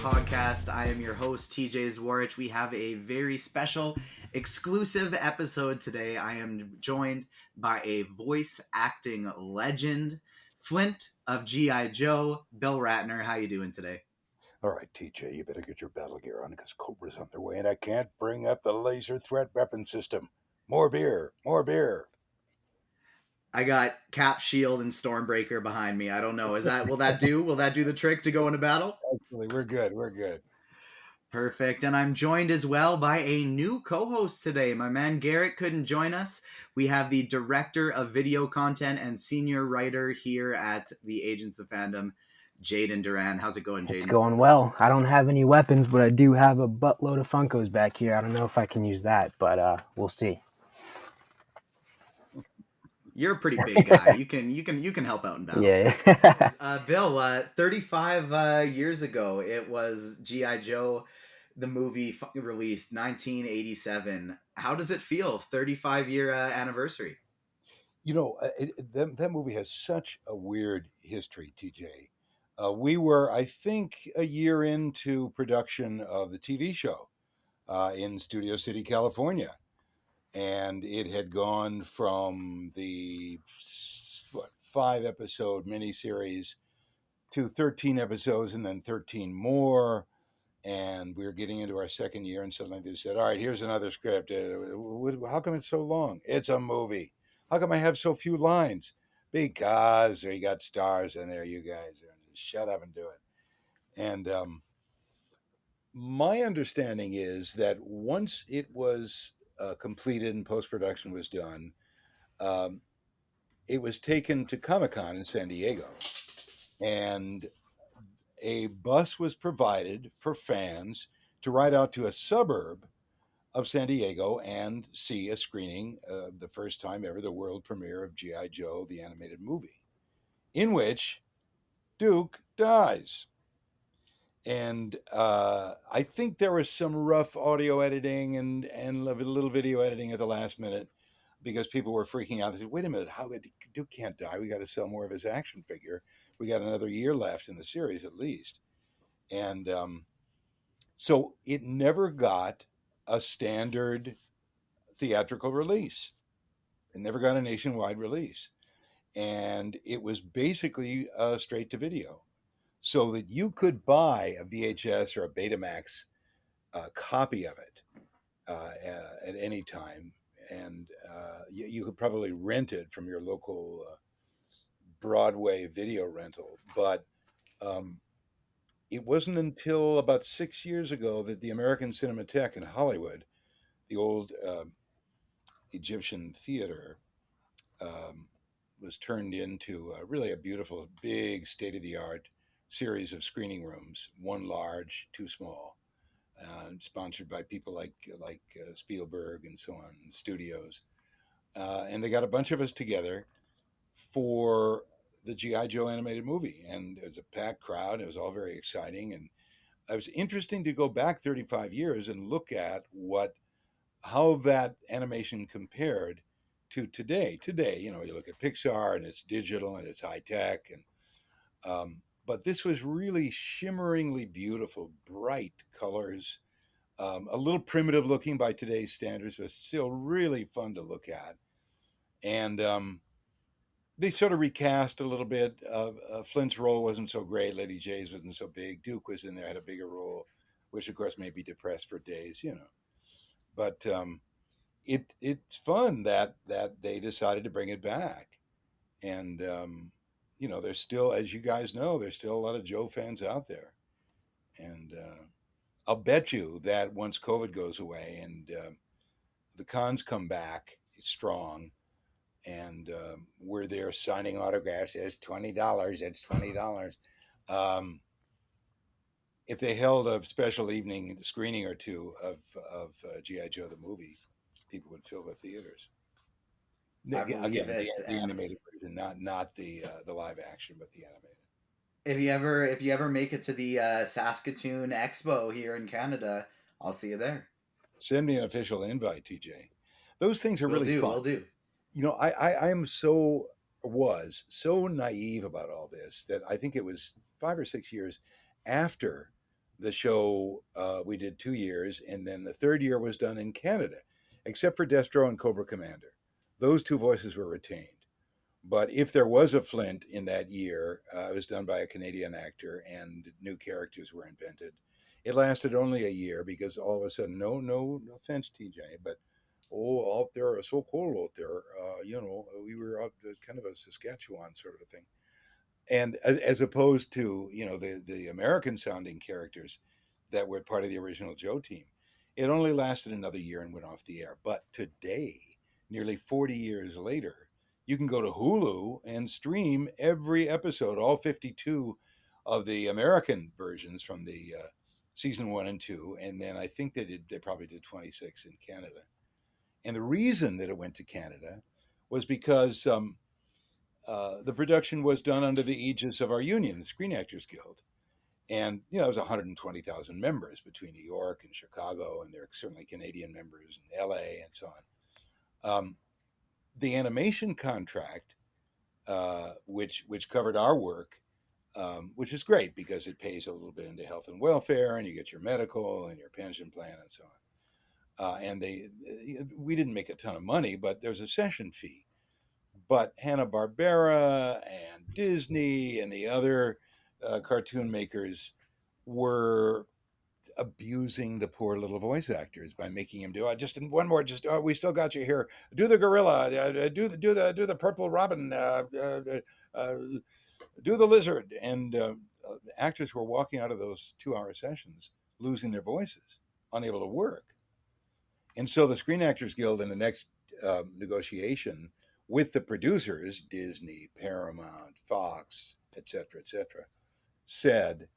podcast. I am your host, TJ Zwarich. We have a very special, exclusive episode today. I am joined by a voice acting legend, Flint of G.I. Joe, Bill Ratner. How you doing today? All right, TJ, you better get your battle gear on because Cobra's on their way, and I can't bring up the laser threat weapon system. More beer, more beer. I got Cap, Shield, and Stormbreaker behind me. I don't know. Will that do? Will that do the trick to go into battle? Actually, we're good. We're good. Perfect. And I'm joined as well by a new co host today. My man Garrett couldn't join us. We have the director of video content and senior writer here at the Agents of Fandom, Jaden Duran. How's it going, Jaden? It's going well. I don't have any weapons, but I do have a buttload of Funkos back here. I don't know if I can use that, but we'll see. You're a pretty big guy. You can help out in battle. Yeah. Bill, 35 years ago, it was G.I. Joe, the movie released 1987. How does it feel? 35-year anniversary. You know, that movie has such a weird history, TJ. We were, I think, a year into production of the TV show in Studio City, California. And it had gone from the 5-episode miniseries to 13 episodes and then 13 more. And we were getting into our second year, and suddenly they said, all right, here's another script. How come it's so long? It's a movie. How come I have so few lines? Because you got stars in there, you guys. Shut up and do it. And my understanding is that once it was completed and post-production was done, it was taken to Comic-Con in San Diego. And a bus was provided for fans to ride out to a suburb of San Diego and see a screening the first time ever, the world premiere of G.I. Joe, the animated movie, in which Duke dies. And I think there was some rough audio editing and a little video editing at the last minute because people were freaking out. They said, wait a minute, how Duke can't die. We got to sell more of his action figure. We got another year left in the series at least. And so it never got a standard theatrical release. It never got a nationwide release. And it was basically straight to video so that you could buy a VHS or a Betamax copy of it at any time. And you could probably rent it from your local Broadway video rental. But it wasn't until about 6 years ago that the American Cinematheque in Hollywood, the old Egyptian theater, was turned into really a beautiful, big, state-of-the-art series of screening rooms, one large, two small, sponsored by people like Spielberg and so on, studios. And they got a bunch of us together for the G.I. Joe animated movie. And it was a packed crowd. It was all very exciting. And it was interesting to go back 35 years and look at how that animation compared to today. Today, you look at Pixar and it's digital and it's high tech, but this was really shimmeringly beautiful, bright colors, a little primitive looking by today's standards, but still really fun to look at. And they sort of recast a little bit. Flint's role wasn't so great. Lady J's wasn't so big. Duke was in there, had a bigger role, which of course made me depressed for days, But it's fun that they decided to bring it back, and there's still, as you guys know, there's still a lot of Joe fans out there, and I'll bet you that once COVID goes away and the cons come back strong, and we're there signing autographs, it's $20, it's $20. If they held a special evening screening or two of G.I. Joe the movie, people would fill the theaters. Again, the animated version, not the live action, but the animated. If you ever make it to the Saskatoon Expo here in Canada, I'll see you there. Send me an official invite, TJ. Those things are really fun. Will do. I was so naive about all this that I think it was 5 or 6 years after the show, we did 2 years, and then the third year was done in Canada, except for Destro and Cobra Commander. Those two voices were retained. But if there was a Flint in that year, it was done by a Canadian actor, and new characters were invented. It lasted only a year because all of a sudden, no offense, TJ, but out there, it's so cold out there. We were out kind of a Saskatchewan sort of a thing, and as opposed to the American sounding characters that were part of the original Joe team, it only lasted another year and went off the air. But today, nearly 40 years later, you can go to Hulu and stream every episode, all 52 of the American versions from the season 1 and 2, and then I think they probably did 26 in Canada. And the reason that it went to Canada was because the production was done under the aegis of our union, the Screen Actors Guild. And, it was 120,000 members between New York and Chicago, and there are certainly Canadian members in LA and so on. The animation contract, which covered our work, which is great because it pays a little bit into health and welfare, and you get your medical and your pension plan and so on. And we didn't make a ton of money, but there's a session fee. But Hanna-Barbera and Disney and the other cartoon makers were abusing the poor little voice actors by making him do just one more, just we still got you here, do the gorilla, do the purple robin, uh, do the lizard, and actors were walking out of those 2-hour sessions losing their voices, unable to work. And so the Screen Actors Guild in the next negotiation with the producers, Disney, Paramount, Fox, et cetera, said,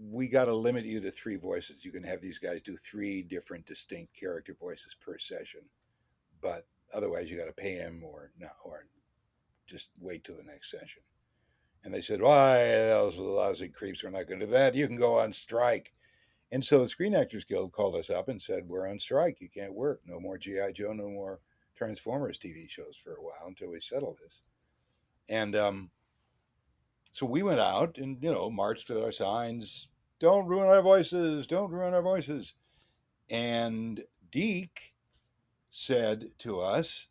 we got to limit you to 3 voices. You can have these guys do 3 different distinct character voices per session, but otherwise you got to pay them or just wait till the next session. And they said, why, those lousy creeps, we're not going to do that. You can go on strike. And so the Screen Actors Guild called us up and said, we're on strike. You can't work. No more G.I. Joe, no more Transformers TV shows for a while until we settle this. And so we went out and, marched with our signs, don't ruin our voices, don't ruin our voices. And Deke said to us,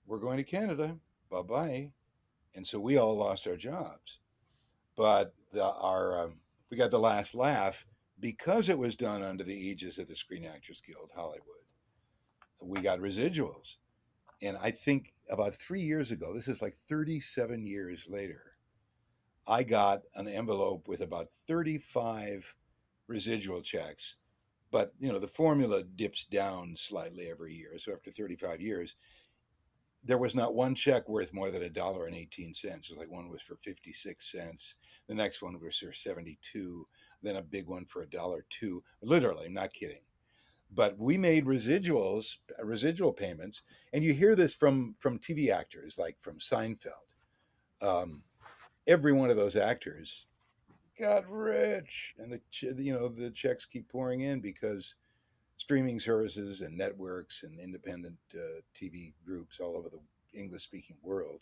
we're going to Canada, bye-bye. And so we all lost our jobs. But we got the last laugh because it was done under the aegis of the Screen Actors Guild Hollywood. We got residuals. And I think about 3 years ago, this is like 37 years later, I got an envelope with about 35 residual checks. But, the formula dips down slightly every year. So after 35 years, there was not one check worth more than $1.18. Like one was for 56 cents. The next one was for 72. Then a big one for $1.02. Literally, I'm not kidding. But we made residual payments, and you hear this from TV actors like from Seinfeld. Every one of those actors got rich, and the checks keep pouring in because streaming services and networks and independent TV groups all over the English-speaking world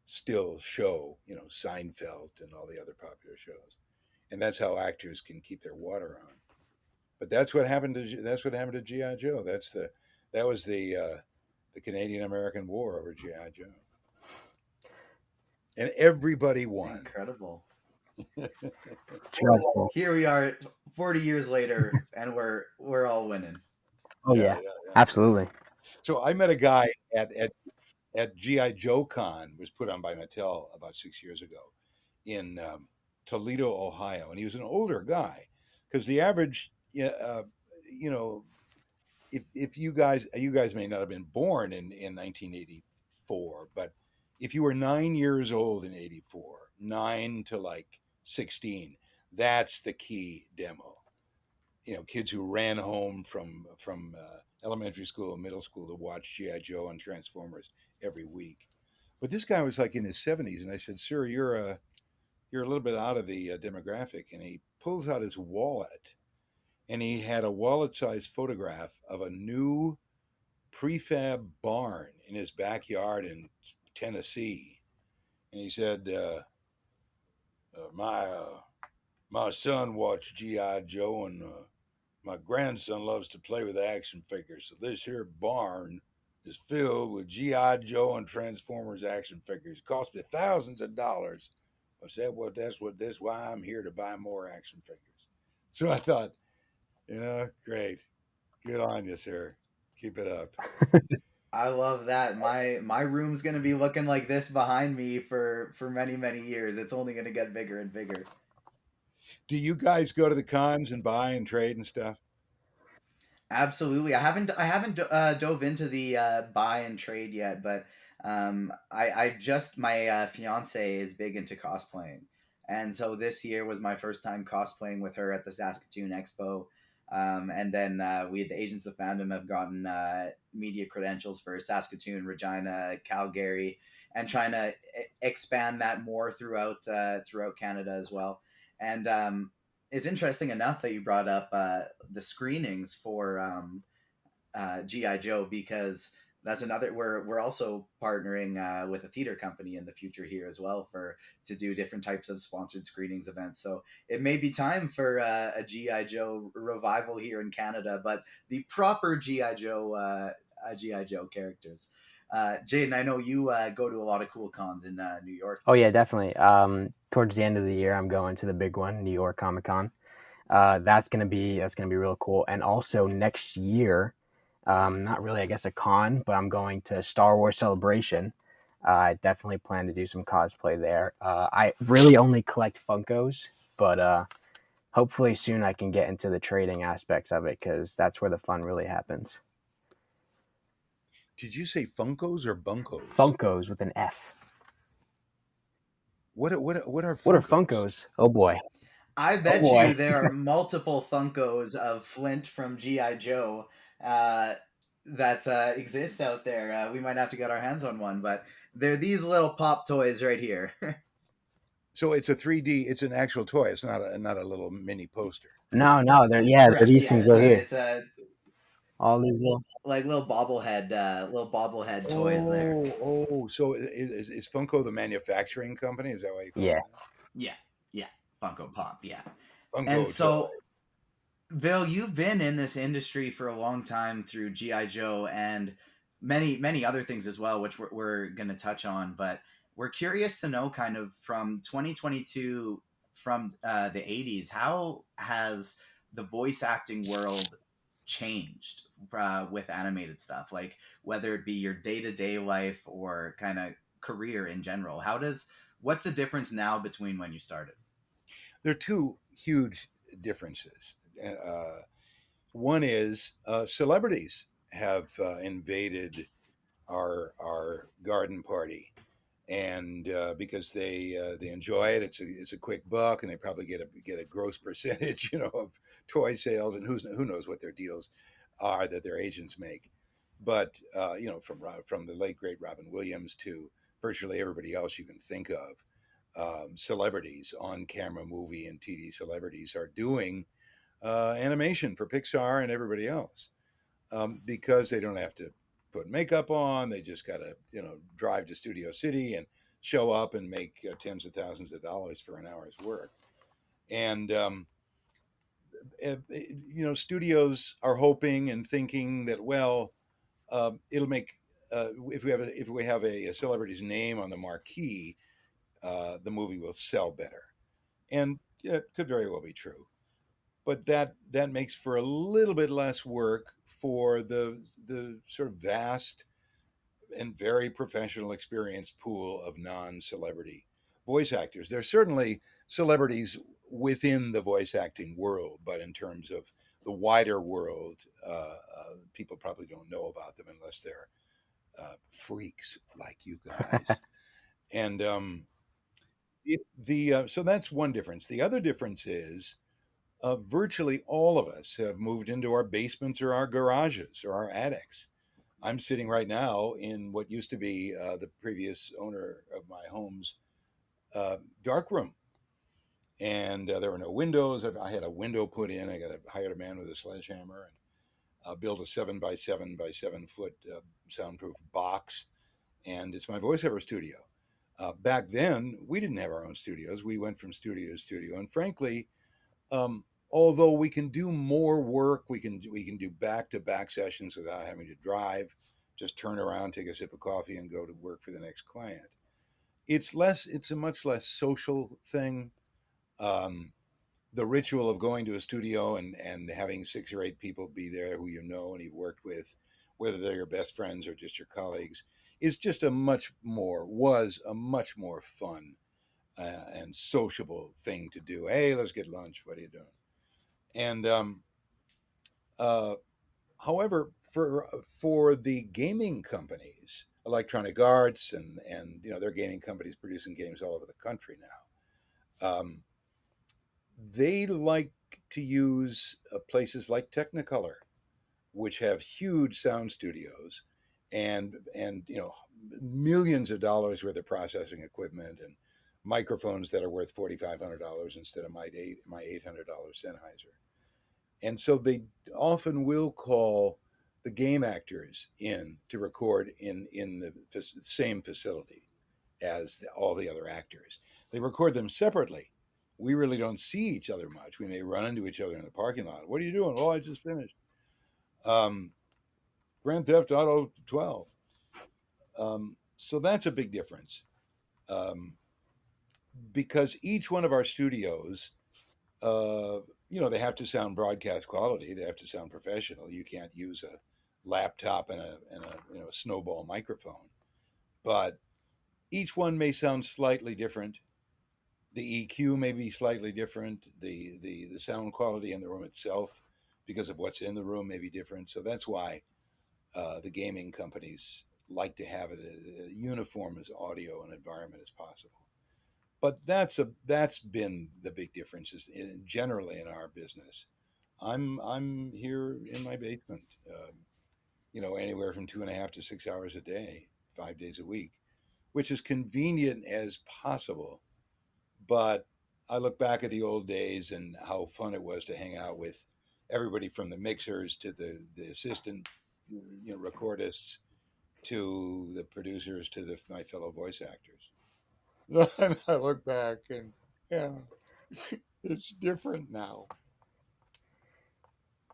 still show, Seinfeld and all the other popular shows, and that's how actors can keep their water on. But that's what happened to GI Joe. That was the Canadian American War over GI Joe, and everybody won. Incredible. Dreadful. Here we are 40 years later and we're all winning. Oh yeah, absolutely. So I met a guy at GI Joe Con, was put on by Mattel about 6 years ago in Toledo, Ohio, and he was an older guy because the average, if you guys may not have been born in 1984, but if you were 9 years old in 84, 9 to like 16, that's the key demo. Kids who ran home from elementary school and middle school to watch GI Joe and Transformers every week. But this guy was like in his 70s, and I said, "Sir, you're a little bit out of the demographic." And he pulls out his wallet, and he had a wallet-sized photograph of a new prefab barn in his backyard in Tennessee. And he said, My son watched G.I. Joe, and my grandson loves to play with action figures. So this here barn is filled with G.I. Joe and Transformers action figures. It cost me thousands of dollars. I said, well, that's why I'm here, to buy more action figures. So I thought, great. Good on you, sir. Keep it up. I love that. My room's gonna be looking like this behind me for many many years. It's only gonna get bigger and bigger. Do you guys go to the cons and buy and trade and stuff? Absolutely. I haven't dove into the buy and trade yet, but I just my fiance is big into cosplaying, and so this year was my first time cosplaying with her at the Saskatoon Expo. And then we, the Agents of Fandom, have gotten media credentials for Saskatoon, Regina, Calgary, and trying to expand that more throughout Canada as well. And it's interesting enough that you brought up the screenings for GI Joe, because that's another. We're also partnering with a theater company in the future here as well for to do different types of sponsored screenings events. So it may be time for a GI Joe revival here in Canada, but the proper GI Joe characters. Jaden, I know you go to a lot of cool cons in New York. Oh yeah, definitely. Towards the end of the year, I'm going to the big one, New York Comic Con. That's gonna be real cool. And also next year, not really, I guess, a con, but I'm going to Star Wars Celebration. I definitely plan to do some cosplay there. I really only collect Funkos, but hopefully soon I can get into the trading aspects of it because that's where the fun really happens. Did you say Funkos or Bunkos? Funkos with an F. What are What are Funkos? Funkos? Oh boy. I Oh bet you boy. there are multiple Funkos of Flint from GI Joe uh, that exist out there. We might have to get our hands on one, but they're these little pop toys right here. So it's a 3D. It's an actual toy. It's not a little mini poster. No, no, they're Correct. these Yeah, things it's right a here. it's a All these little. like little bobblehead toys there. So is Funko the manufacturing company? Is that why you call Yeah. them that? Yeah, yeah, Funko Pop. Yeah, and Funko so toy. Bill, you've been in this industry for a long time through GI Joe and many other things as well, which we're going to touch on. But we're curious to know, kind of from 2022, from the 80s, how has the voice acting world changed with animated stuff? Like whether it be your day to day life or kind of career in general. What's the difference now between when you started? There are two huge differences. One is celebrities have invaded our garden party, and because they enjoy it, it's a quick buck, and they probably get a gross percentage, of toy sales, and who knows what their deals are that their agents make. But from the late great Robin Williams to virtually everybody else you can think of, celebrities, on camera movie and TV celebrities, are doing animation for Pixar and everybody else, because they don't have to put makeup on. They just got to drive to Studio City and show up and make tens of thousands of dollars for an hour's work. And studios are hoping and thinking that, well, it'll make if we have a celebrity's name on the marquee, the movie will sell better. And yeah, it could very well be true, but that makes for a little bit less work for the sort of vast and very professional, experienced pool of non-celebrity voice actors. There's certainly celebrities within the voice acting world, but in terms of the wider world, people probably don't know about them unless they're freaks like you guys. And so that's one difference. The other difference is virtually all of us have moved into our basements or our garages or our attics. I'm sitting right now in what used to be the previous owner of my home's dark room, and there were no windows. I had a window put in. Hired a man with a sledgehammer and built a 7 by 7 by 7 foot soundproof box, and it's my voiceover studio. Back then, we didn't have our own studios. We went from studio to studio, and frankly, although we can do more work, we can do back to back sessions without having to drive. Just turn around, take a sip of coffee, and go to work for the next client. It's less. It's a much less social thing. Um, the ritual of going to a studio and having 6 or 8 people be there who you know and you've worked with, whether they're your best friends or just your colleagues, is just a much more was a much more fun and sociable thing to do. Hey, let's get lunch. What are you doing? And uh, however, for the gaming companies, Electronic Arts and their gaming companies producing games all over the country now. They like to use places like Technicolor, which have huge sound studios and millions of dollars worth of processing equipment and microphones that are worth $4,500 instead of my $800 Sennheiser. And so they often will call the game actors in to record in the same facility as all the other actors. They record them separately. We really don't see each other much. We may run into each other in the parking lot. What are you doing? Oh, I just finished. Um, Grand Theft Auto 12. So that's a big difference um, because each one of our studios, uh, they have to sound broadcast quality. They have to sound professional. You can't use a laptop and a snowball microphone. But each one may sound slightly different. The EQ may be slightly different. The sound quality in the room itself, because of what's in the room, may be different. So that's why the gaming companies like to have it as uniform as audio and environment as possible. But that's been the big differences generally in our business. I'm here in my basement, anywhere from 2.5 to 6 hours a day, 5 days a week, which is convenient as possible. But I look back at the old days and how fun it was to hang out with everybody from the mixers to the assistant, recordists to the producers to my fellow voice actors. And I look back and yeah, it's different now.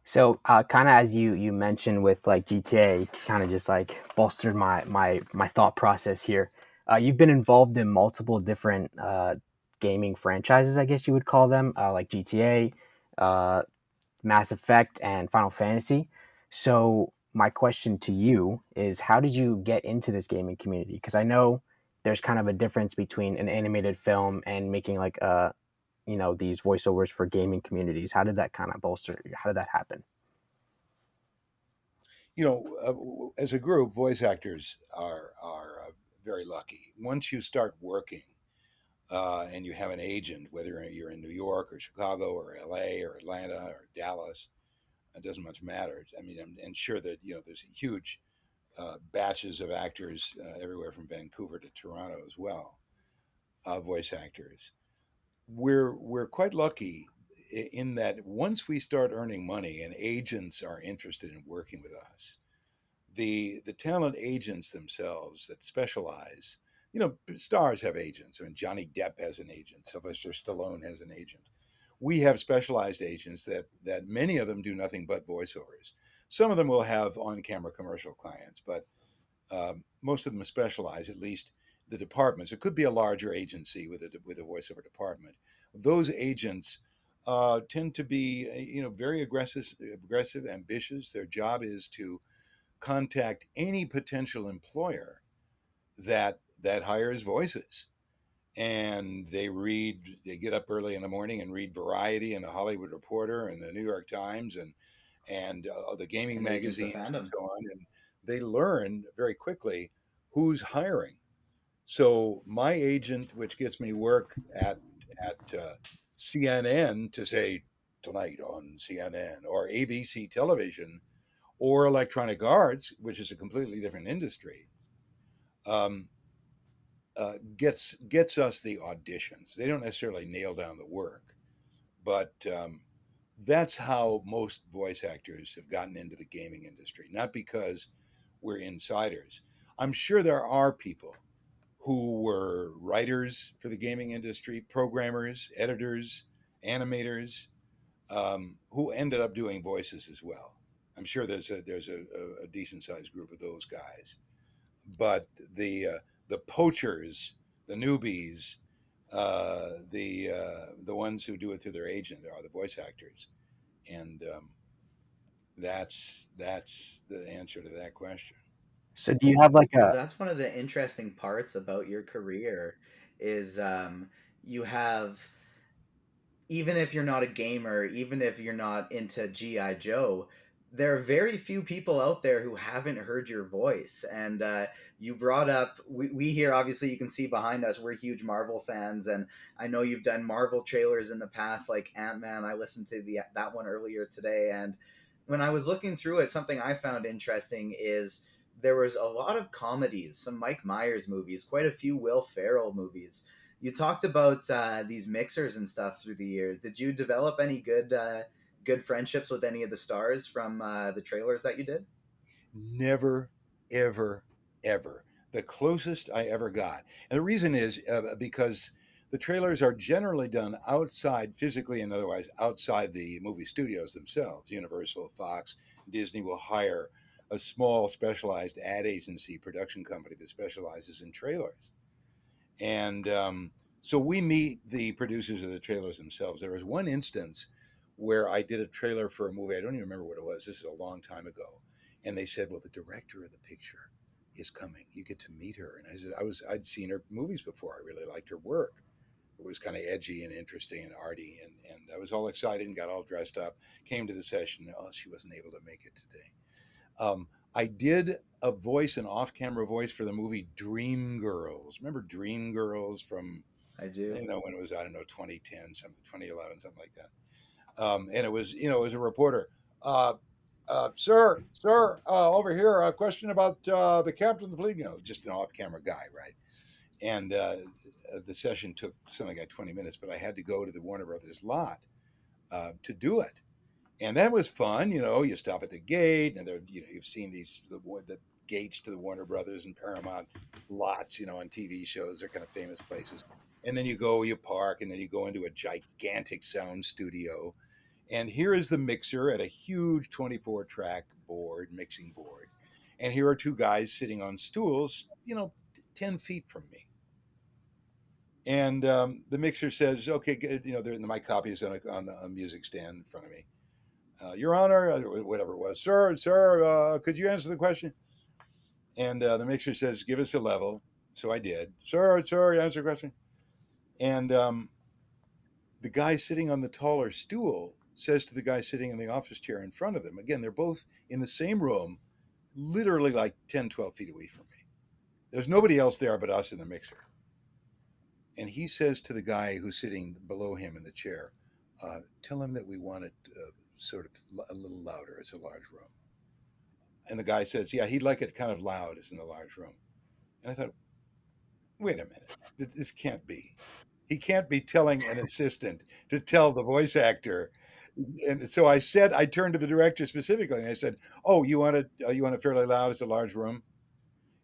So, kind of as you mentioned with like GTA, kind of just like bolstered my thought process here. You've been involved in multiple different gaming franchises, I guess you would call them, like GTA, uh, Mass Effect, and Final Fantasy. So, my question to you is, how did you get into this gaming community? Because I know there's kind of a difference between an animated film and making like these voiceovers for gaming communities. How did that kind of bolster? How did that happen? As a group, voice actors are very lucky. Once you start working and you have an agent, whether you're in New York or Chicago or LA or Atlanta or Dallas, it doesn't much matter. I mean, I'm sure that there's huge batches of actors everywhere from Vancouver to Toronto as well, voice actors. We're quite lucky in that once we start earning money and agents are interested in working with us, the talent agents themselves that specialize, stars have agents. I mean, Johnny Depp has an agent. Sylvester Stallone has an agent. We have specialized agents that many of them do nothing but voiceovers. Some of them will have on-camera commercial clients, but most of them specialize. At least the departments. It could be a larger agency with a voiceover department. Those agents tend to be, very aggressive, ambitious. Their job is to contact any potential employer that hires voices, and they get up early in the morning and read Variety and the Hollywood Reporter and the New York Times and the gaming And Agents of magazines and Fandom. so on, and they learn very quickly who's hiring. So my agent, which gets me work at CNN, to say tonight on CNN or ABC television or Electronic Arts, which is a completely different industry, um, gets us the auditions. They don't necessarily nail down the work, but that's how most voice actors have gotten into the gaming industry. Not because we're insiders. I'm sure there are people who were writers for the gaming industry, programmers, editors, animators, who ended up doing voices as well. I'm sure there's a decent sized group of those guys, but the poachers, the newbies, the ones who do it through their agent are the voice actors, and that's the answer to that question. So do you have like Well, a that's one of the interesting parts about your career is you have, even if you're not a gamer, even if you're not into GI Joe, there are very few people out there who haven't heard your voice. And you brought up, we here, obviously, you can see behind us, we're huge Marvel fans, and I know you've done Marvel trailers in the past, like Ant-Man. I listened to that one earlier today, and when I was looking through it, something I found interesting is there was a lot of comedies, some Mike Myers movies, quite a few Will Ferrell movies. You talked about these mixers and stuff through the years. Did you develop any good friendships with any of the stars from the trailers that you did? Never, ever, ever. The closest I ever got. And the reason is because the trailers are generally done outside, physically and otherwise, outside the movie studios themselves. Universal, Fox, Disney will hire a small specialized ad agency production company that specializes in trailers. And so we meet the producers of the trailers themselves. There was one instance where I did a trailer for a movie. I don't even remember what it was. This is a long time ago. And they said, "Well, the director of the picture is coming. You get to meet her." And I said, I'd seen her movies before. I really liked her work. It was kind of edgy and interesting and arty. And I was all excited and got all dressed up. Came to the session. Oh, she wasn't able to make it today. I did a voice, an off-camera voice for the movie Dreamgirls. Remember Dreamgirls from, I do. when it was, I don't know, 2010, something, 2011, something like that. And it was, it was a reporter. Uh, sir, over here, a question about the captain of the fleet. Just an off-camera guy, right? And the session took something like 20 minutes, but I had to go to the Warner Brothers lot to do it, and that was fun. You stop at the gate, and there, you've seen the gates to the Warner Brothers and Paramount lots, on TV shows. They're kind of famous places. And then you go, you park, and then you go into a gigantic sound studio. And here is the mixer at a huge 24 track board, mixing board. And here are two guys sitting on stools, 10 feet from me. And the mixer says, "Okay, good." My copy is on a music stand in front of me. Your Honor, whatever it was, sir, could you answer the question? And the mixer says, "Give us a level." So I did. Sir, answer the question. And the guy sitting on the taller stool says to the guy sitting in the office chair in front of them, again, they're both in the same room, literally like 10, 12 feet away from me. There's nobody else there but us in the mixer. And he says to the guy who's sitting below him in the chair, "Tell him that we want it sort of a little louder. It's a large room." And the guy says, "Yeah, he'd like it kind of loud as in the large room." And I thought, wait a minute, this can't be. He can't be telling an assistant to tell the voice actor. And so I turned to the director specifically and I said, "Oh, you want it fairly loud? It's a large room."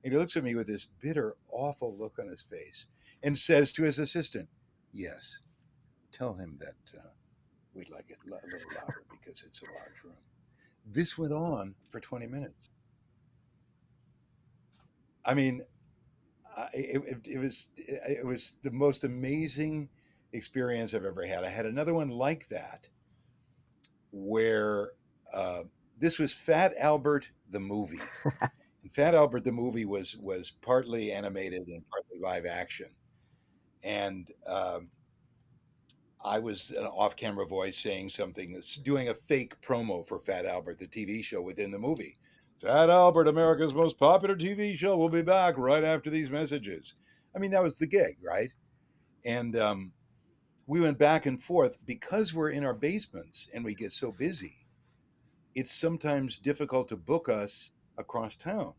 And he looks at me with this bitter, awful look on his face and says to his assistant, "Yes, tell him that we'd like it a little louder because it's a large room." This went on for 20 minutes. I mean, it was the most amazing experience I've ever had. I had another one like that where uh, this was Fat Albert the movie. And Fat Albert the movie was partly animated and partly live action. And I was an off-camera voice saying something, doing a fake promo for Fat Albert, the TV show within the movie. Fat Albert, America's most popular TV show, will be back right after these messages. I mean, that was the gig, right? And we went back and forth because we're in our basements and we get so busy. It's sometimes difficult to book us across town.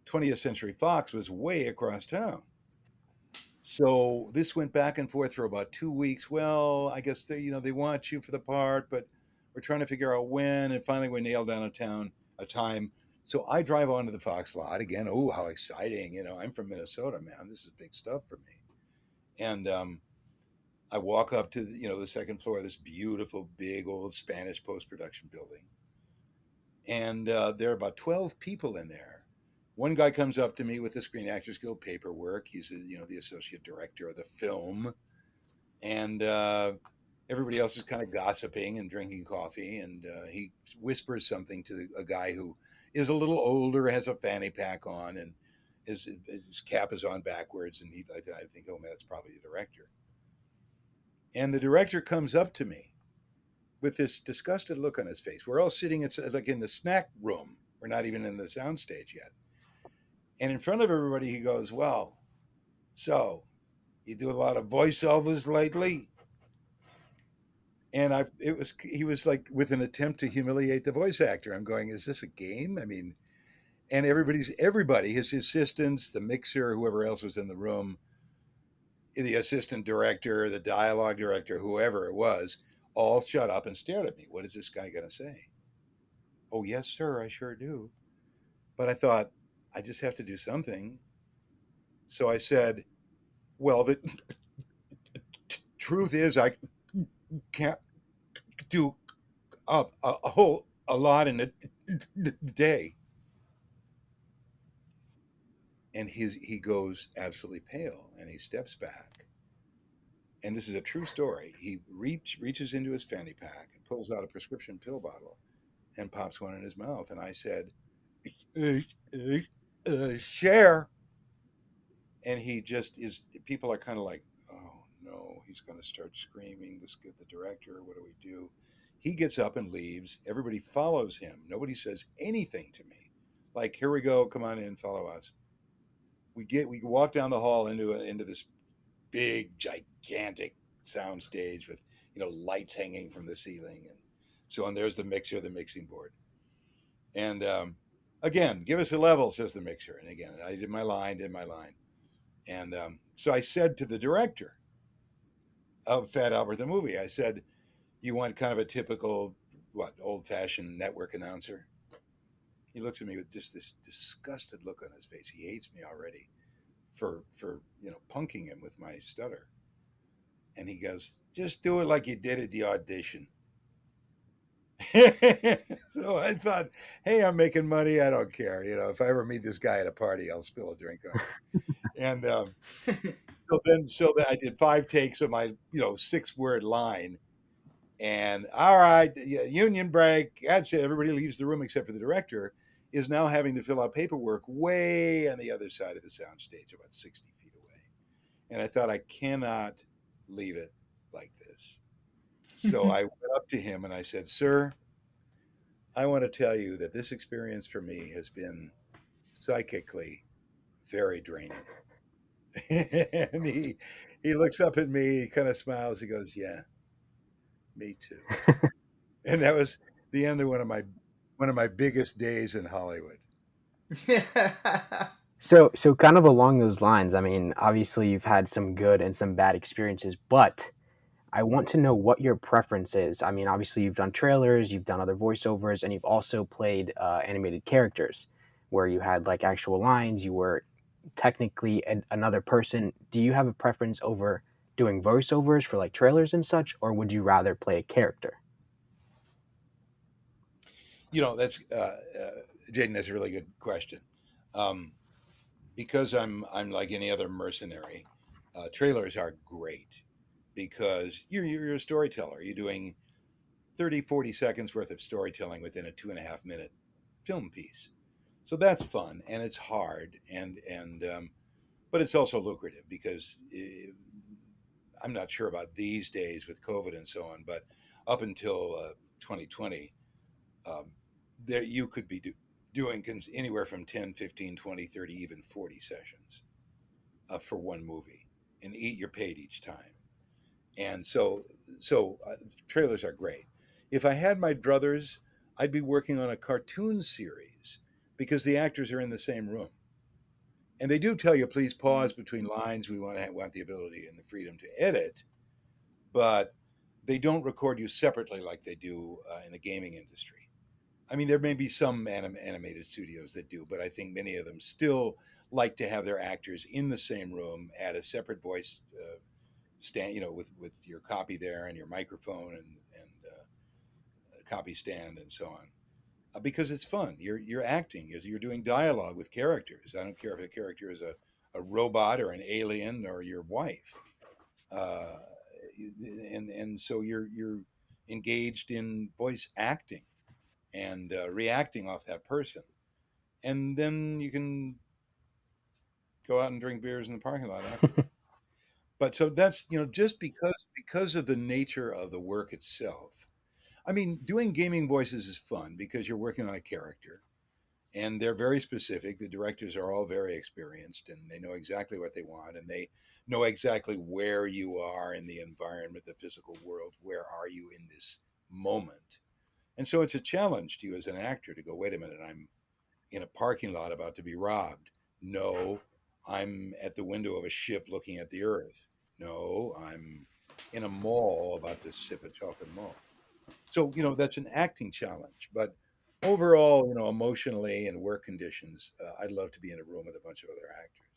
20th Century Fox was way across town. So this went back and forth for about 2 weeks. Well, I guess they want you for the part, but we're trying to figure out when. And finally, we nailed down a time. So I drive onto the Fox lot again. Oh, how exciting! I'm from Minnesota, man. This is big stuff for me. And I walk up to the second floor of this beautiful, big, old Spanish post production building, and there are about 12 people in there. One guy comes up to me with the Screen Actors Guild paperwork. He's the associate director of the film, and everybody else is kind of gossiping and drinking coffee. And he whispers something to a guy who is a little older, has a fanny pack on, and his cap is on backwards. And I think, oh man, that's probably the director. And the director comes up to me with this disgusted look on his face. We're all sitting like in the snack room. We're not even in the soundstage yet. And in front of everybody, he goes, "Well, so you do a lot of voiceovers lately?" And he was like with an attempt to humiliate the voice actor. I'm going, is this a game? I mean, and everybody, his assistants, the mixer, whoever else was in the room, the assistant director, the dialogue director, whoever it was, all shut up and stared at me. What is this guy going to say? Oh, yes, sir, I sure do. But I thought, I just have to do something. So I said, well, the truth is, I can't do a lot in a day. And he goes absolutely pale and he steps back. And this is a true story. He reaches into his fanny pack and pulls out a prescription pill bottle and pops one in his mouth. And I said, share. And he just is, people are kind of like, oh no, he's going to start screaming. The director, what do we do? He gets up and leaves. Everybody follows him. Nobody says anything to me. Like, here we go. Come on in, follow us. We walk down the hall into this big, gigantic sound stage with lights hanging from the ceiling and so on. There's the mixer, the mixing board, and again, give us a level, says the mixer. And again, I did my line, and so I said to the director of Fat Albert the movie, I said, "You want kind of a typical old-fashioned network announcer?" He looks at me with just this disgusted look on his face. He hates me already for punking him with my stutter. And he goes, just do it like you did at the audition. So I thought, hey, I'm making money. I don't care. If I ever meet this guy at a party, I'll spill a drink on him. And so I did 5 takes of my 6-word line. And all right, union break. That's it. Everybody leaves the room except for the director, is now having to fill out paperwork way on the other side of the soundstage, about 60 feet away. And I thought, I cannot leave it like this. So I went up to him and I said, "Sir, I want to tell you that this experience for me has been psychically very draining." And he looks up at me, he kind of smiles, he goes, "Yeah, me too." And that was the end of one of my biggest days in Hollywood. So kind of along those lines, I mean, obviously you've had some good and some bad experiences, but I want to know what your preference is. I mean, obviously you've done trailers, you've done other voiceovers, and you've also played animated characters where you had like actual lines. You were technically another person. Do you have a preference over doing voiceovers for like trailers and such, or would you rather play a character? That's Jaden. That's a really good question. Um, because I'm like any other mercenary. Trailers are great because you're a storyteller. You're doing 30, 40 seconds worth of storytelling within a 2.5 minute film piece. So that's fun and it's hard and but it's also lucrative because I'm not sure about these days with COVID and so on, but up until 2020, um, there you could be doing anywhere from 10, 15, 20, 30, even 40 sessions for one movie, and you're paid each time. And so trailers are great. If I had my druthers, I'd be working on a cartoon series because the actors are in the same room. And they do tell you, please pause between lines. We want the ability and the freedom to edit, but they don't record you separately like they do in the gaming industry. I mean, there may be some animated studios that do, but I think many of them still like to have their actors in the same room at a separate voice stand, with your copy there and your microphone and copy stand and so on. Because it's fun. You're acting. You're doing dialogue with characters. I don't care if the character is a robot or an alien or your wife. Uh, and so you're engaged in voice acting and reacting off that person, and then you can go out and drink beers in the parking lot afterward. But so that's just because of the nature of the work itself. I mean, doing gaming voices is fun because you're working on a character and they're very specific. The directors are all very experienced and they know exactly what they want and they know exactly where you are in the environment, the physical world. Where are you in this moment? And so it's a challenge to you as an actor to go, wait a minute, I'm in a parking lot about to be robbed. No, I'm at the window of a ship looking at the earth. No, I'm in a mall about to sip a chocolate malt. So, that's an acting challenge. But overall, emotionally and work conditions, I'd love to be in a room with a bunch of other actors.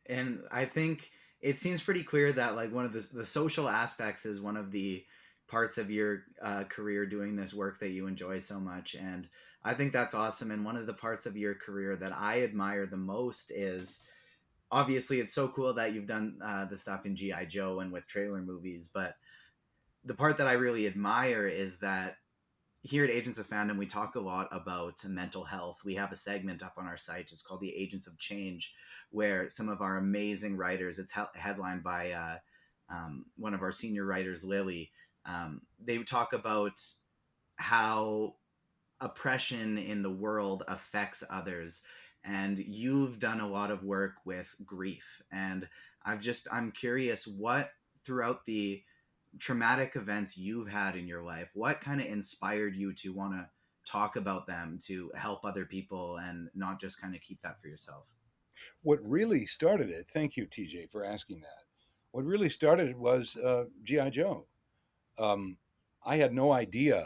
And I think it seems pretty clear that like one of the social aspects is one of the parts of your career doing this work that you enjoy so much. And I think that's awesome. And one of the parts of your career that I admire the most is, obviously it's so cool that you've done the stuff in GI Joe and with trailer movies, but the part that I really admire is that here at Agents of Fandom, we talk a lot about mental health. We have a segment up on our site. It's called the Agents of Change, where some of our amazing writers, it's headlined by one of our senior writers, Lily. They talk about how oppression in the world affects others. And you've done a lot of work with grief. And I'm curious what throughout the traumatic events you've had in your life, what kind of inspired you to want to talk about them to help other people and not just kind of keep that for yourself? What really started it, thank you, TJ, for asking that. What really started it was G.I. Joe. Um, I had no idea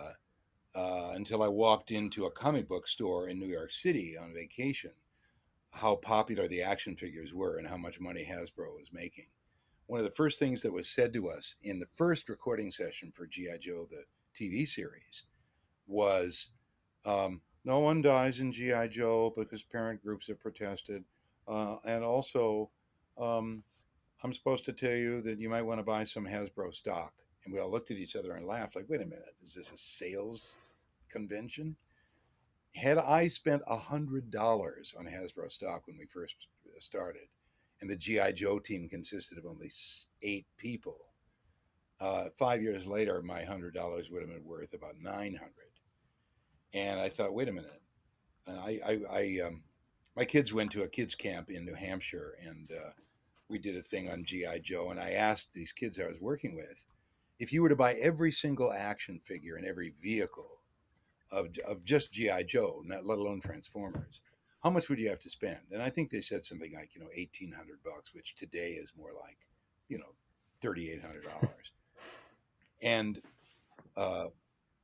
until I walked into a comic book store in New York City on vacation how popular the action figures were and how much money Hasbro was making. One of the first things that was said to us in the first recording session for G.I. Joe, the TV series, was no one dies in G.I. Joe because parent groups have protested. And also, um, I'm supposed to tell you that you might want to buy some Hasbro stock. And we all looked at each other and laughed like, wait a minute, is this a sales convention? Had I spent $100 on Hasbro stock when we first started, and the GI Joe team consisted of only 8 people, 5 years later, my $100 would have been worth about 900. And I thought, wait a minute, my kids went to a kids camp in New Hampshire, and we did a thing on GI Joe, and I asked these kids I was working with, if you were to buy every single action figure and every vehicle of just GI Joe, not let alone Transformers, how much would you have to spend? And I think they said something like $1,800, which today is more like you know $3,800. And uh,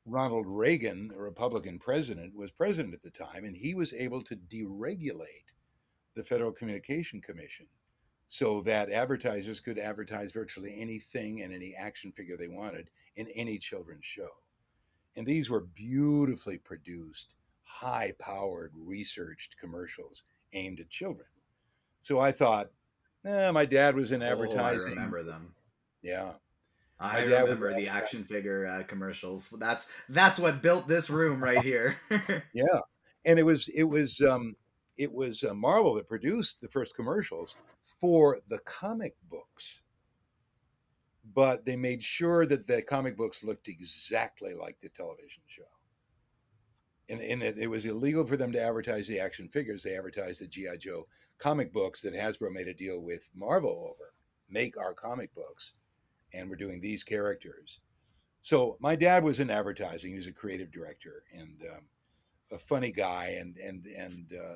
Ronald Reagan, a Republican president, was president at the time, and he was able to deregulate the Federal Communication Commission so that advertisers could advertise virtually anything and any action figure they wanted in any children's show. And these were beautifully produced, high powered, researched commercials aimed at children. So I thought, my dad was in Oh, I advertising. remember them. Yeah, my I dad was remember the action advertising. figure commercials. That's what built this room right here. Yeah. And it was Marvel that produced the first commercials for the comic books, but they made sure that the comic books looked exactly like the television show. And it was illegal for them to advertise the action figures. They advertised the GI Joe comic books that Hasbro made a deal with Marvel over. Make our comic books, and we're doing these characters. So my dad was in advertising. He was a creative director and a funny guy, and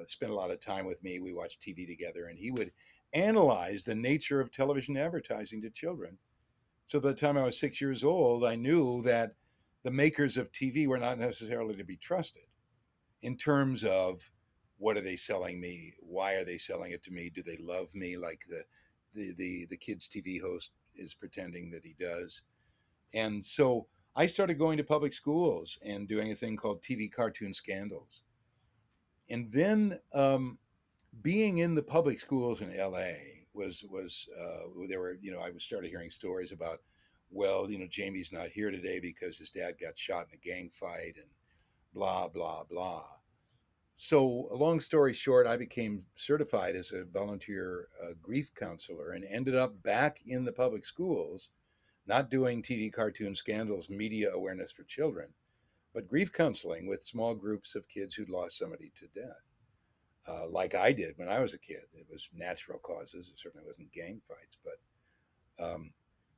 spent a lot of time with me. We watched TV together, and he would analyze the nature of television advertising to children. So by the time I was 6 years old, I knew that the makers of TV were not necessarily to be trusted in terms of what are they selling me? Why are they selling it to me? Do they love me like the kids TV host is pretending that he does? And so I started going to public schools and doing a thing called TV cartoon scandals. And then being in the public schools in LA was there were, I was started hearing stories about, well, Jamie's not here today because his dad got shot in a gang fight and blah blah blah. So, a long story short, I became certified as a volunteer grief counselor and ended up back in the public schools, not doing TV cartoon scandals, media awareness for children, but grief counseling with small groups of kids who'd lost somebody to death, like I did when I was a kid. It was natural causes. It certainly wasn't gang fights, but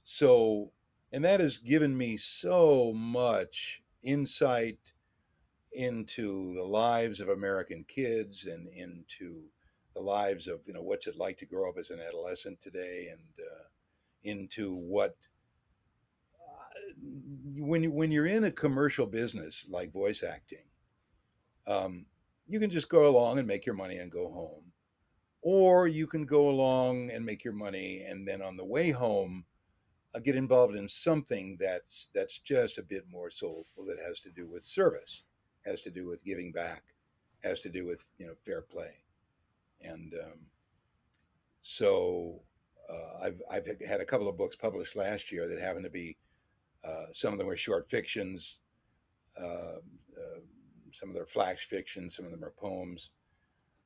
so, and that has given me so much insight into the lives of American kids and into the lives of what's it like to grow up as an adolescent today, and into what when you're in a commercial business like voice acting, um, you can just go along and make your money and go home, or you can go along and make your money and then on the way home get involved in something that's just a bit more soulful, that has to do with service, has to do with giving back, has to do with fair play, and so I've had a couple of books published last year that happen to be some of them were short fictions, uh, uh, some of them are flash fiction, some of them are poems.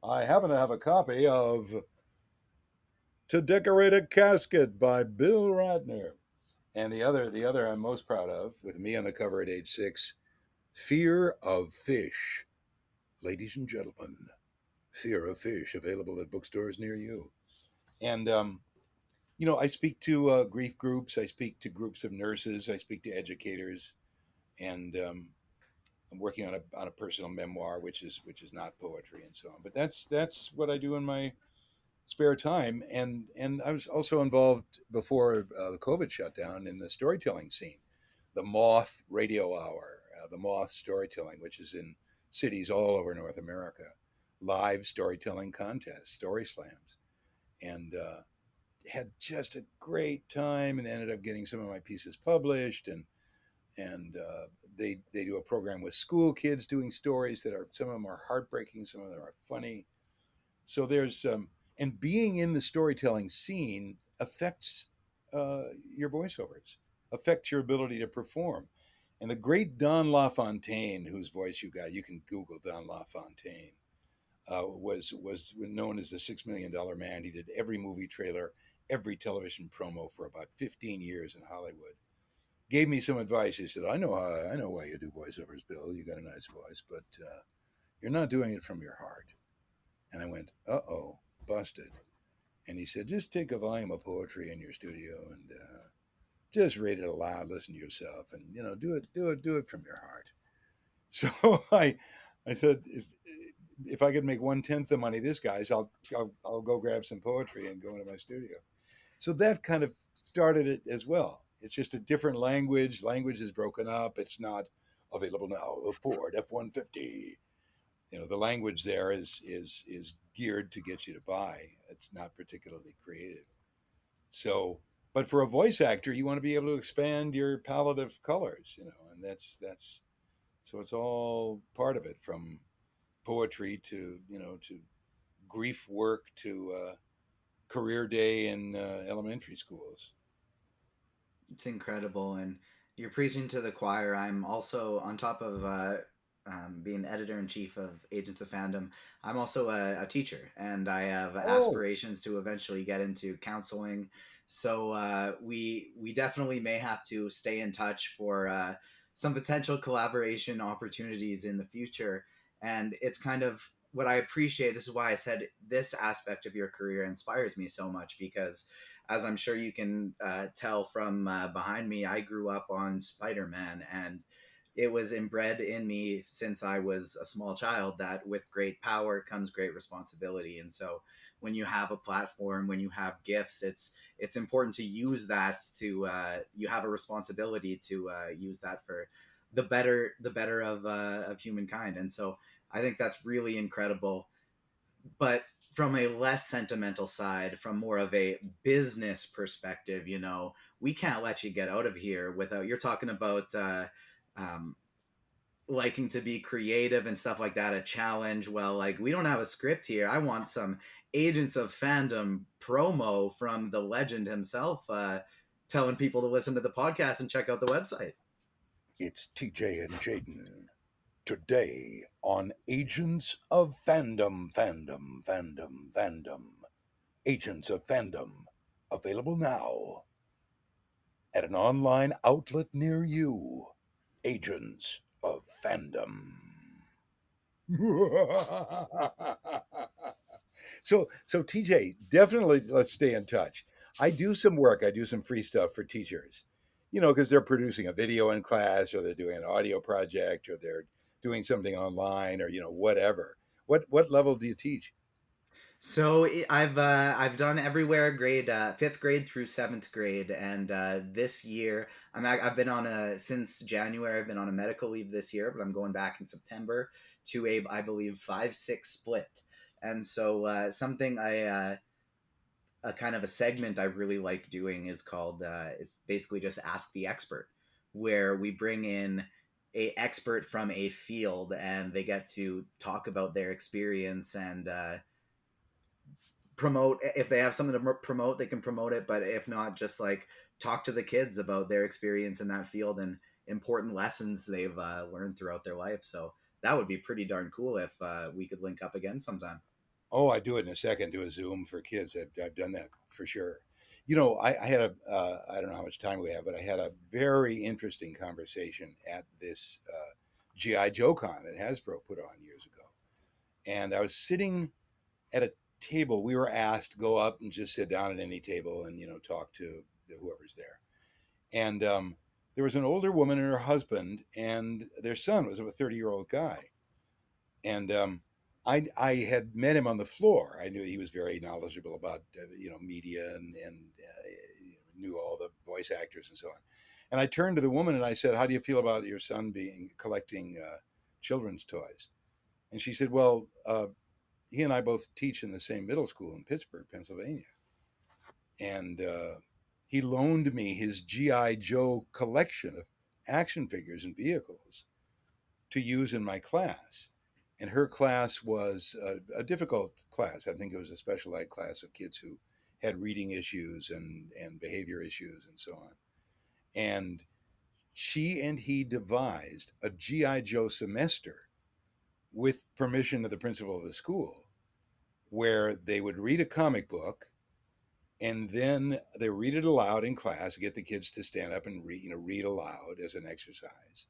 I happen to have a copy of "To Decorate a Casket" by Bill Ratner. And the other I'm most proud of, with me on the cover at age 6, Fear of Fish. Ladies and gentlemen, Fear of Fish, available at bookstores near you. And, I speak to grief groups, I speak to groups of nurses, I speak to educators, and I'm working on a personal memoir, which is not poetry and so on. But that's what I do in my spare time, and I was also involved before the COVID shutdown in the storytelling scene, the Moth Radio Hour, the Moth Storytelling, which is in cities all over North America, live storytelling contests, story slams, and had just a great time, and ended up getting some of my pieces published, and they do a program with school kids doing stories that are, some of them are heartbreaking, some of them are funny. So there's and being in the storytelling scene affects your voiceovers, affects your ability to perform. And the great Don LaFontaine, whose voice you can Google Don LaFontaine, was known as the $6 Million Man. He did every movie trailer, every television promo for about 15 years in Hollywood. Gave me some advice. He said, I know why you do voiceovers, Bill. You got a nice voice, but you're not doing it from your heart." And I went, "Uh-oh, busted." And he said, "Just take a volume of poetry in your studio and just read it aloud, listen to yourself, and do it from your heart." So I said, if I could make 1/10 the money this guy's, I'll go grab some poetry and go into my studio. So that kind of started it as well. It's just a different language. Language is broken up. It's not available now. A Ford F-150. The language there is geared to get you to buy. It's not particularly creative. So, but for a voice actor, you want to be able to expand your palette of colors, and that's so it's all part of it, from poetry to to grief work to career day in elementary schools. It's incredible, and you're preaching to the choir. I'm also, on top of being editor in chief of Agents of Fandom, I'm also a teacher, and I have Oh, aspirations to eventually get into counseling. So we definitely may have to stay in touch for some potential collaboration opportunities in the future. And it's kind of what I appreciate. This is why I said this aspect of your career inspires me so much, because as I'm sure you can tell from behind me, I grew up on Spider-Man, and it was inbred in me since I was a small child that with great power comes great responsibility. And so when you have a platform, when you have gifts, it's important to use that to you have a responsibility to use that for the better of humankind. And so I think that's really incredible. But from a less sentimental side, from more of a business perspective, we can't let you get out of here without, you're talking about um, liking to be creative and stuff like that, a challenge. Well, like, we don't have a script here. I want some Agents of Fandom promo from the legend himself, telling people to listen to the podcast and check out the website. It's TJ and Jaden. Today on Agents of Fandom, Fandom, Fandom, Fandom. Agents of Fandom. Available now at an online outlet near you. Agents of Fandom. So TJ, definitely let's stay in touch. I do some work. I do some free stuff for teachers, because they're producing a video in class, or they're doing an audio project, or they're doing something online, or whatever. What level do you teach? So I've done everywhere, grade fifth grade through seventh grade, and this year I've been on a since January. I've been on a medical leave this year, but I'm going back in September to a, I believe, 5-6 split. And so something a kind of a segment I really like doing is called it's basically just Ask the Expert, where we bring in a expert from a field and they get to talk about their experience and promote. If they have something to promote, they can promote it, but if not, just like talk to the kids about their experience in that field and important lessons they've learned throughout their life. So that would be pretty darn cool if we could link up again sometime. Oh, I do it in a second. Do a Zoom for kids. I've done that for sure. I had I don't know how much time we have, but I had a very interesting conversation at this GI Joe Con that Hasbro put on years ago, and I was sitting at a table. We were asked to go up and just sit down at any table and talk to whoever's there. And there was an older woman and her husband, and their son was a 30-year-old guy. And I had met him on the floor. I knew he was very knowledgeable about media and knew all the voice actors and so on. And I turned to the woman and I said, "How do you feel about your son being collecting children's toys?" And she said, "Well, he and I both teach in the same middle school in Pittsburgh, Pennsylvania, and he loaned me his GI Joe collection of action figures and vehicles to use in my class." And her class was a difficult class. I think it was a special ed class of kids who had reading issues and behavior issues and so on. And she and he devised a GI Joe semester with permission of the principal of the school, where they would read a comic book and then they read it aloud in class, get the kids to stand up and read aloud as an exercise,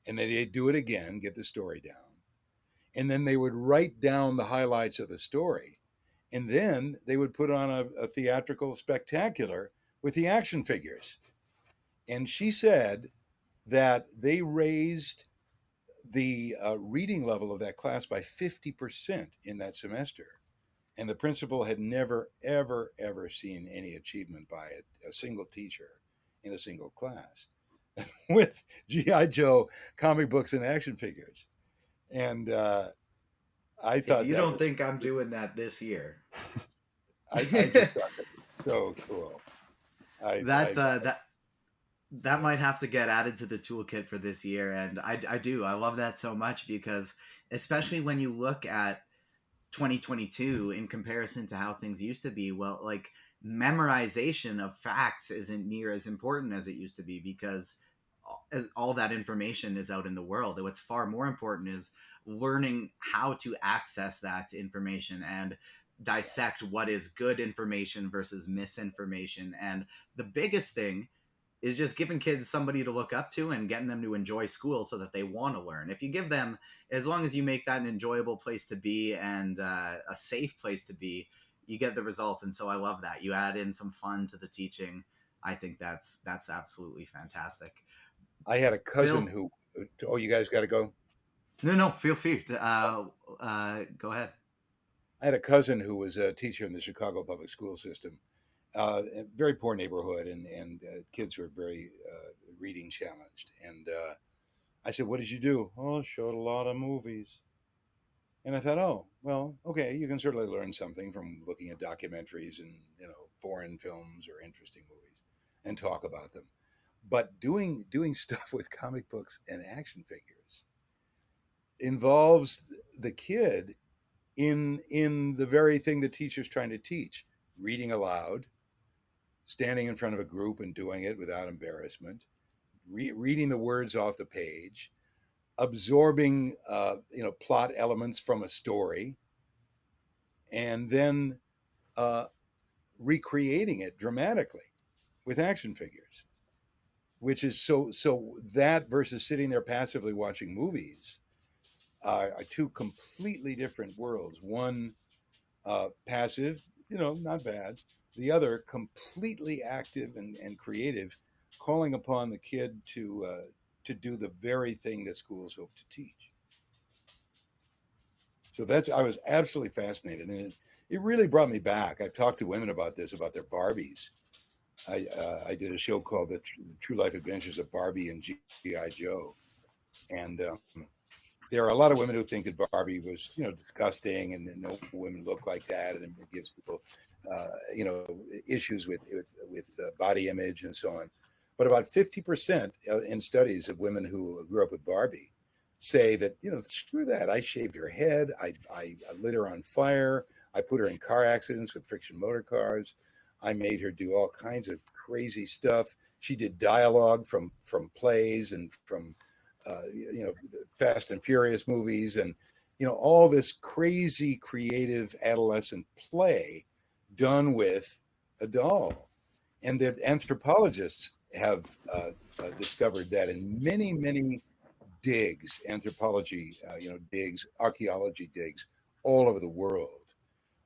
and then they'd do it again, get the story down, and then they would write down the highlights of the story, and then they would put on a theatrical spectacular with the action figures. And she said that they raised the reading level of that class by 50% in that semester. And the principal had never, ever, ever seen any achievement by a single teacher in a single class with GI Joe comic books and action figures. And I If thought you that don't was, think I'm doing that this year, I just thought that was so cool. that that might have to get added to the toolkit for this year. And I love that so much, because especially when you look at 2022 in comparison to how things used to be, well, like, memorization of facts isn't near as important as it used to be, because all that information is out in the world. And what's far more important is learning how to access that information and dissect what is good information versus misinformation. And the biggest thing is just giving kids somebody to look up to and getting them to enjoy school so that they want to learn. If you give them, as long as you make that an enjoyable place to be and a safe place to be, you get the results. And so I love that you add in some fun to the teaching. I think that's absolutely fantastic. I had a cousin Bill, who, oh, you guys got to go. no, feel free to go ahead. I had a cousin who was a teacher in the Chicago public school system, a very poor neighborhood, and kids were very reading challenged. And I said, "What did you do?" "Oh, showed a lot of movies." And I thought, "Oh, well, okay, you can certainly learn something from looking at documentaries and, foreign films or interesting movies and talk about them." But doing stuff with comic books and action figures involves the kid in the very thing the teacher's trying to teach: reading aloud, standing in front of a group and doing it without embarrassment, reading the words off the page, absorbing plot elements from a story, and then uh, recreating it dramatically with action figures. Which is so that versus sitting there passively watching movies are two completely different worlds. One passive, not bad. The other completely active and creative, calling upon the kid to do the very thing that schools hope to teach. So I was absolutely fascinated, and it really brought me back. I've talked to women about this, about their Barbies. I did a show called the True Life Adventures of Barbie and GI Joe, and there are a lot of women who think that Barbie was, disgusting, and that no women look like that, and it gives people, issues with body image and so on. But about 50% in studies of women who grew up with Barbie say that, screw that. I shaved her head. I lit her on fire. I put her in car accidents with friction motor cars. I made her do all kinds of crazy stuff. She did dialogue from plays and from Fast and Furious movies, and all this crazy creative adolescent play done with a doll. And the anthropologists have discovered that in many digs, anthropology, digs, archaeology digs all over the world,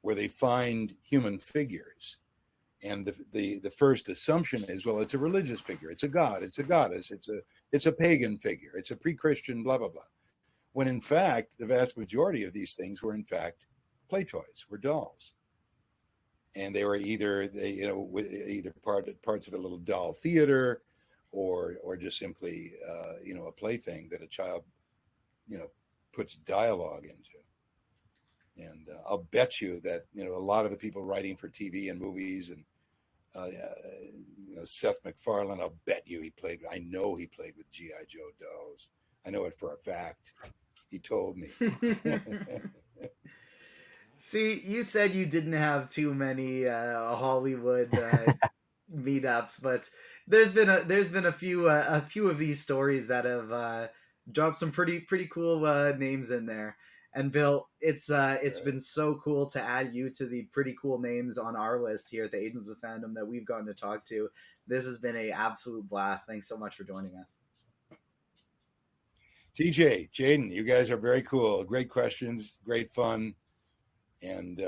where they find human figures. And the first assumption is, well, it's a religious figure, it's a god, it's a goddess, it's a pagan figure, it's a pre-Christian, blah blah blah. When in fact, the vast majority of these things were in fact play toys, were dolls, and they were either parts of a little doll theater, or just simply a plaything that a child you know puts dialogue into. And I'll bet you that a lot of the people writing for TV and movies and Seth MacFarlane. I'll bet you he played. I know he played with GI Joe dolls. I know it for a fact. He told me. See, you said you didn't have too many Hollywood meetups, but there's been a few of these stories that have dropped some pretty cool names in there. And Bill, it's been so cool to add you to the pretty cool names on our list here at the Agents of Fandom that we've gotten to talk to. This has been a absolute blast. Thanks so much for joining us. TJ, Jaden, you guys are very cool. Great questions, great fun, and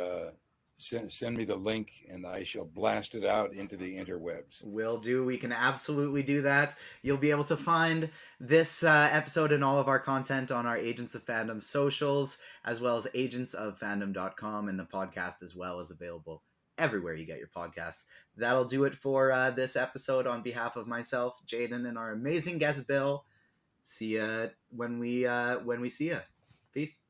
send me the link, and I shall blast it out into the interwebs. Will do. We can absolutely do that. You'll be able to find this episode and all of our content on our Agents of Fandom socials, as well as agentsoffandom.com, and the podcast as well is available everywhere you get your podcasts. That'll do it for this episode. On behalf of myself, Jaden, and our amazing guest Bill, see ya when we see ya. Peace.